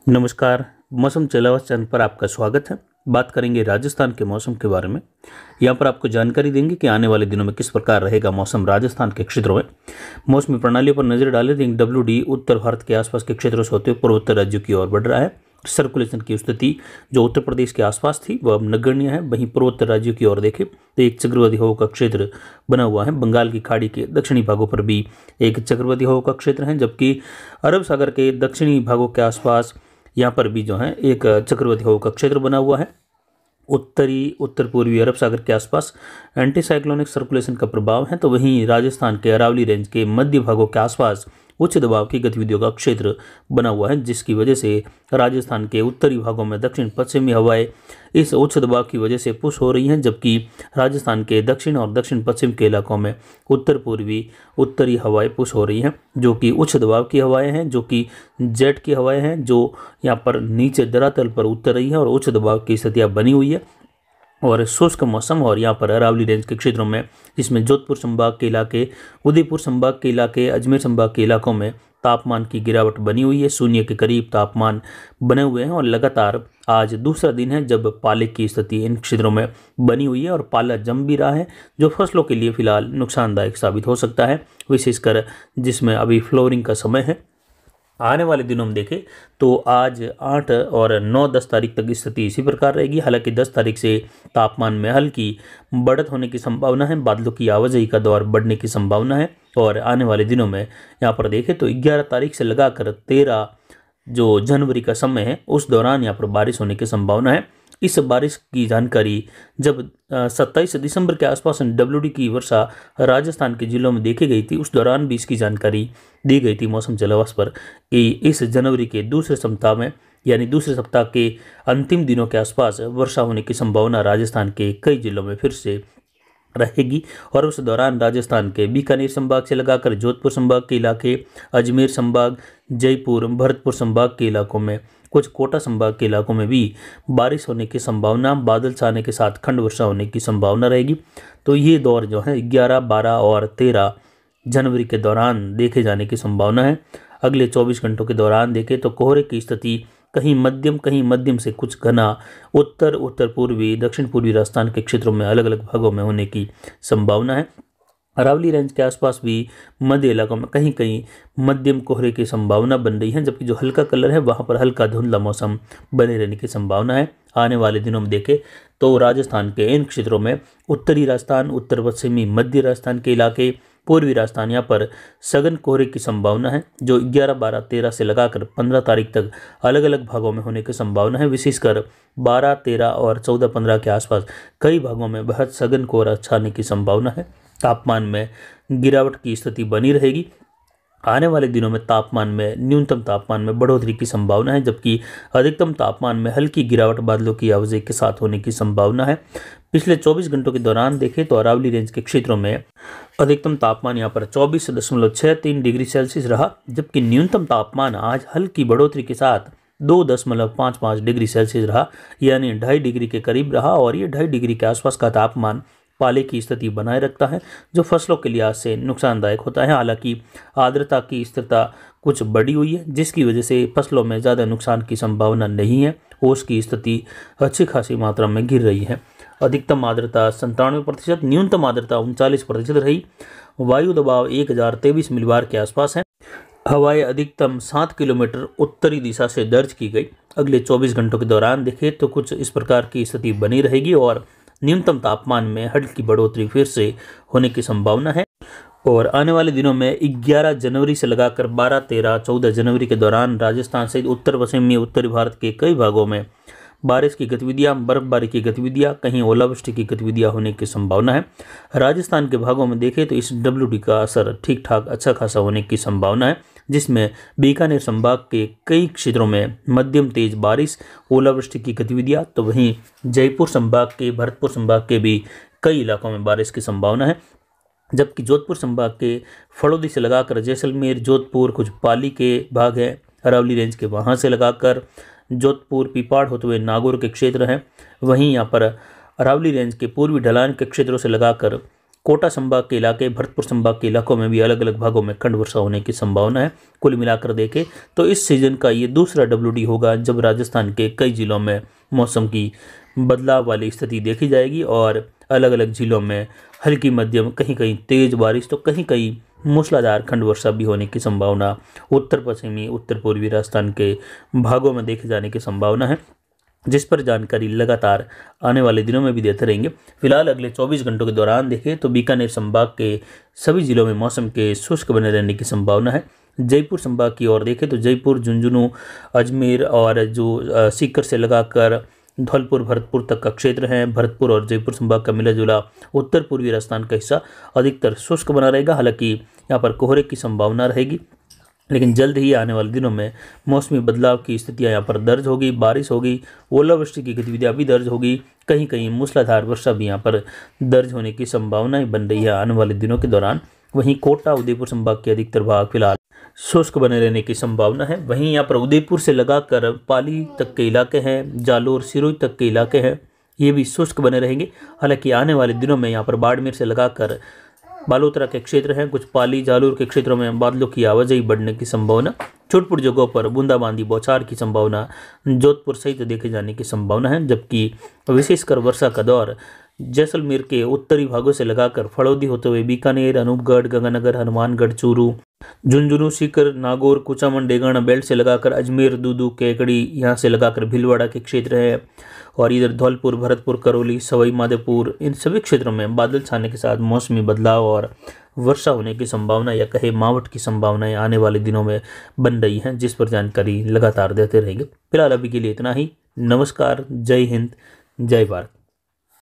नमस्कार। मौसम चलावत चैनल पर आपका स्वागत है। बात करेंगे राजस्थान के मौसम के बारे में। यहाँ पर आपको जानकारी देंगे कि आने वाले दिनों में किस प्रकार रहेगा मौसम राजस्थान के क्षेत्रों में। मौसमी प्रणालियों पर नजर डालें तो WD उत्तर भारत के आसपास के क्षेत्रों से होते हुए पूर्वोत्तर राज्यों की ओर बढ़ रहा है। सर्कुलेशन की स्थिति जो उत्तर प्रदेश के आसपास थी वह अब नगण्य है। वहीं पूर्वोत्तर राज्यों की ओर देखें तो एक चक्रवाती हवा का क्षेत्र बना हुआ है। बंगाल की खाड़ी के दक्षिणी भागों पर भी एक चक्रवाती हवा का क्षेत्र है, जबकि अरब सागर के दक्षिणी भागों के आसपास यहाँ पर भी जो है एक चक्रवाती हवा का क्षेत्र बना हुआ है। उत्तरी उत्तर पूर्वी अरब सागर के आसपास एंटी साइक्लोनिक सर्कुलेशन का प्रभाव है, तो वहीं राजस्थान के अरावली रेंज के मध्य भागों के आसपास उच्च दबाव की गतिविधियों का क्षेत्र बना हुआ है, जिसकी वजह से राजस्थान के उत्तरी भागों में दक्षिण पश्चिमी हवाएं इस उच्च दबाव की वजह से पुश हो रही हैं, जबकि राजस्थान के दक्षिण और दक्षिण पश्चिम के इलाकों में उत्तर पूर्वी उत्तरी हवाएं पुश हो रही हैं, जो कि उच्च दबाव की हवाएं हैं, जो कि जेट की हवाएं हैं, जो यहाँ पर नीचे धरातल पर उतर रही है और उच्च दबाव की स्थितियाँ बनी हुई है। और शुष्क मौसम और यहाँ पर अरावली रेंज के क्षेत्रों में, जिसमें जोधपुर संभाग के इलाके, उदयपुर संभाग के इलाके, अजमेर संभाग के इलाकों में तापमान की गिरावट बनी हुई है। शून्य के करीब तापमान बने हुए हैं और लगातार आज दूसरा दिन है जब पाले की स्थिति इन क्षेत्रों में बनी हुई है और पाला जम भी रहा है, जो फसलों के लिए फिलहाल नुकसानदायक साबित हो सकता है, विशेषकर जिसमें अभी फ्लोरिंग का समय है। आने वाले दिनों में देखें तो आज 8 और 9-10 तारीख तक स्थिति इसी प्रकार रहेगी। हालांकि 10 तारीख से तापमान में हल्की बढ़त होने की संभावना है, बादलों की आवाजाही का दौर बढ़ने की संभावना है। और आने वाले दिनों में यहाँ पर देखें तो 11 तारीख से लगाकर 13 जो जनवरी का समय है उस दौरान यहाँ पर बारिश होने की संभावना है। इस बारिश की जानकारी जब 27 दिसंबर के आसपास WD की वर्षा राजस्थान के जिलों में देखी गई थी, उस दौरान भी इसकी जानकारी दी गई थी मौसम जलावास पर कि इस जनवरी के दूसरे सप्ताह में, यानी दूसरे सप्ताह के अंतिम दिनों के आसपास वर्षा होने की संभावना राजस्थान के कई जिलों में फिर से रहेगी। और उस दौरान राजस्थान के बीकानेर संभाग से लगाकर जोधपुर संभाग के इलाके, अजमेर संभाग, जयपुर, भरतपुर संभाग के इलाकों में, कुछ कोटा संभाग के इलाकों में भी बारिश होने की संभावना, बादल छाने के साथ खंड वर्षा होने की संभावना रहेगी। तो ये दौर जो है 11, 12 और 13 जनवरी के दौरान देखे जाने की संभावना है। अगले 24 घंटों के दौरान देखें तो कोहरे की स्थिति कहीं मध्यम से कुछ घना उत्तर पूर्वी, दक्षिण पूर्वी राजस्थान के क्षेत्रों में अलग अलग भागों में होने की संभावना है। अरावली रेंज के आसपास भी मध्य इलाकों में कहीं कहीं मध्यम कोहरे की संभावना बन रही है, जबकि जो हल्का कलर है वहां पर हल्का धुंधला मौसम बने रहने की संभावना है। आने वाले दिनों में देखें तो राजस्थान के इन क्षेत्रों में उत्तरी राजस्थान, उत्तर पश्चिमी मध्य राजस्थान के इलाके, पूर्वी राजस्थान यहाँ पर सघन कोहरे की संभावना है, जो 11, 12, 13 से लगाकर 15 तारीख तक अलग अलग भागों में होने की संभावना है। विशेषकर 12, 13 और 14, 15 के आसपास कई भागों में बहुत सघन कोहरा छाने की संभावना है। तापमान में गिरावट की स्थिति बनी रहेगी। आने वाले दिनों में तापमान में, न्यूनतम तापमान में बढ़ोतरी की संभावना है, जबकि अधिकतम तापमान में हल्की गिरावट बादलों की आवाजाही के साथ होने की संभावना है। पिछले 24 घंटों के दौरान देखें तो अरावली रेंज के क्षेत्रों में अधिकतम तापमान यहाँ पर 24.63 डिग्री सेल्सियस रहा, जबकि न्यूनतम तापमान आज हल्की बढ़ोतरी के साथ 2.55 डिग्री सेल्सियस रहा, यानी 2.5 डिग्री के करीब रहा। और ये 2.5 डिग्री के आसपास का तापमान पाले की स्थिति बनाए रखता है, जो फसलों के लिहाज से नुकसानदायक होता है। हालांकि आर्द्रता की स्थिरता कुछ बढ़ी हुई है, जिसकी वजह से फसलों में ज़्यादा नुकसान की संभावना नहीं है। ओस की स्थिति अच्छी खासी मात्रा में गिर रही है। अधिकतम आर्द्रता 97%, न्यूनतम आर्द्रता 39% रही। वायु दबाव 1023 मिलीबार के आसपास है। हवाएं अधिकतम 7 किलोमीटर उत्तरी दिशा से दर्ज की गई। अगले 24 घंटों के दौरान देखें तो कुछ इस प्रकार की स्थिति बनी रहेगी और न्यूनतम तापमान में हल्की बढ़ोतरी फिर से होने की संभावना है। और आने वाले दिनों में 11 जनवरी से लगाकर 12, 13, 14 जनवरी के दौरान राजस्थान सहित उत्तर पश्चिमी उत्तरी भारत के कई भागों में बारिश की गतिविधियां, बर्फबारी की गतिविधियां, कहीं ओलावृष्टि की गतिविधियां होने की संभावना है। राजस्थान के भागों में देखें तो इस WD का असर ठीक ठाक अच्छा खासा होने की संभावना है, जिसमें बीकानेर संभाग के कई क्षेत्रों में मध्यम तेज बारिश, ओलावृष्टि की गतिविधियां, तो वहीं जयपुर संभाग के, भरतपुर संभाग के भी कई इलाकों में बारिश की संभावना है। जबकि जोधपुर संभाग के फड़ौदी से लगाकर जैसलमेर, जोधपुर, कुछ पाली के भाग हैं अरावली रेंज के, वहाँ से लगाकर जोधपुर, पीपाड़ होते हुए नागौर के क्षेत्र हैं। वहीं यहाँ पर अरावली रेंज के पूर्वी ढलान के क्षेत्रों से लगाकर कोटा संभाग के इलाके, भरतपुर संभाग के इलाकों में भी अलग अलग भागों में खंड वर्षा होने की संभावना है। कुल मिलाकर देखें तो इस सीजन का ये दूसरा WD होगा जब राजस्थान के कई जिलों में मौसम की बदलाव वाली स्थिति देखी जाएगी और अलग अलग जिलों में हल्की मध्यम, कहीं कहीं तेज बारिश तो कहीं कहीं मूसलाधार खंड वर्षा भी होने की संभावना उत्तर पश्चिमी, उत्तर पूर्वी राजस्थान के भागों में देखे जाने की संभावना है, जिस पर जानकारी लगातार आने वाले दिनों में भी देते रहेंगे। फिलहाल अगले 24 घंटों के दौरान देखें तो बीकानेर संभाग के सभी जिलों में मौसम के शुष्क बने रहने की संभावना है। जयपुर संभाग की ओर देखें तो जयपुर, झुंझुनू, अजमेर और जो सीकर से लगाकर धौलपुर, भरतपुर तक का क्षेत्र है, भरतपुर और जयपुर संभाग का मिला जुला उत्तर पूर्वी राजस्थान का हिस्सा अधिकतर शुष्क बना रहेगा। हालांकि यहाँ पर कोहरे की संभावना रहेगी, लेकिन जल्द ही आने वाले दिनों में मौसमी बदलाव की स्थितियां यहाँ पर दर्ज होगी, बारिश होगी, ओलावृष्टि की गतिविधियां भी दर्ज होगी, कहीं कहीं मूसलाधार वर्षा भी यहाँ पर दर्ज होने की संभावनाएं बन रही है आने वाले दिनों के दौरान। वहीं कोटा, उदयपुर संभाग के अधिकतर भाग फिलहाल शुष्क बने रहने की संभावना है। वहीं यहाँ पर उदयपुर से लगाकर पाली तक के इलाके हैं, जालोर, सिरोही तक के इलाके हैं, ये भी शुष्क बने रहेंगे। हालांकि आने वाले दिनों में यहाँ पर बाड़मेर से लगाकर बालोतरा के क्षेत्र हैं, कुछ पाली, जालोर के क्षेत्रों में बादलों की आवाजाही बढ़ने की संभावना, छोटपुर जगहों पर बूंदाबांदी, बौछार की संभावना, जोधपुर सहित देखे जाने की संभावना है। जबकि विशेषकर वर्षा का दौर जैसलमेर के उत्तरी भागों से लगाकर फड़ौदी होते हुए बीकानेर, अनूपगढ़, गंगानगर, हनुमानगढ़, चूरू, झुंझुनू, सीकर, नागौर, कुचामन, डेगाना बेल्ट से लगाकर अजमेर, दूदू, केकड़ी, यहाँ से लगाकर भीलवाड़ा के क्षेत्र है और इधर धौलपुर, भरतपुर, करौली, सवाई माधोपुर, इन सभी क्षेत्रों में बादल छाने के साथ मौसमी बदलाव और वर्षा होने की संभावना या कहे मावठ की संभावनाएं आने वाले दिनों में बन रही हैं, जिस पर जानकारी लगातार देते रहेंगे। फिलहाल अभी के लिए इतना ही। नमस्कार, जय हिंद, जय भारत।